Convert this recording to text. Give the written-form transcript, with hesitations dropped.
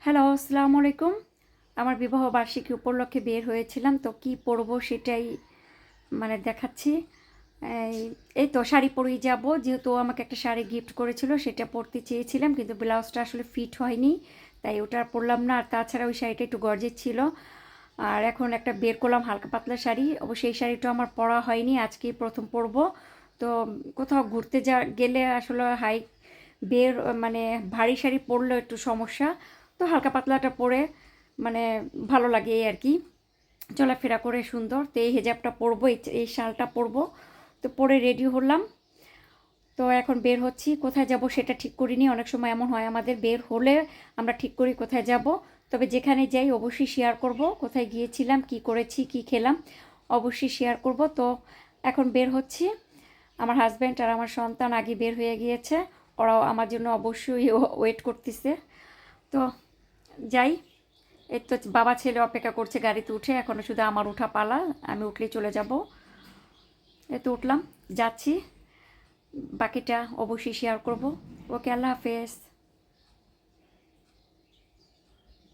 Hello, আসসালামু আলাইকুম। আমার বিবাহ বার্ষিকী উপলক্ষে বের হয়েছিলাম, তো কি পরবো সেটাই দেখাচ্ছি। এই এই তো শাড়ি পরেই যাব, যেহেতু আমাকে একটা শাড়ি গিফট করেছিল, সেটা পরতে চেয়েছিলাম, কিন্তু ব্লাউজটা আসলে ফিট হয়নি, তাই ওটা আর পরলাম না। আর তাছাড়া ওই শাড়িটা একটু গর্জের ছিল। আর এখন একটা বের করলাম হালকা পাতলা শাড়ি, অবশ্যই এই শাড়িটা আমার পরা হয়নি, আজকেই প্রথম পরবো। তো কোথাও ঘুরতে গেলে আসলে বের মানে ভারী শাড়ি পরলেও একটু সমস্যা। তো হালকা পাতলাটা পরে মানে ভালো লাগে এই আর কি, চলাফেরা করে সুন্দর। তো এই হেজাবটা পরবো, এই শালটা পরবো। তো পরে রেডি হলাম। তো এখন বের হচ্ছি, কোথায় যাব সেটা ঠিক করিনি। অনেক সময় এমন হয় আমাদের, বের হলে আমরা ঠিক করি কোথায় যাব। তবে যেখানে যাই অবশ্যই শেয়ার করব, কোথায় গিয়েছিলাম, কি করেছি, কি খেলাম, অবশ্যই শেয়ার করব। তো এখন বের হচ্ছি। আমার হাজব্যান্ড আর আমার সন্তান আগে বের হয়ে গিয়েছে, ওরাও আমার জন্য অবশ্যই ওয়েট করতেছে। তো যাই। এই তো বাবা ছেলে অপেক্ষা করছে গাড়িতে উঠে, এখনো শুধু আমার উঠা পালা, আমি উঠলেই চলে যাব। এই তো উঠলাম, যাচ্ছি। বাকিটা অবশ্যই শেয়ার করব। ওকে, আল্লাহ হাফেজ।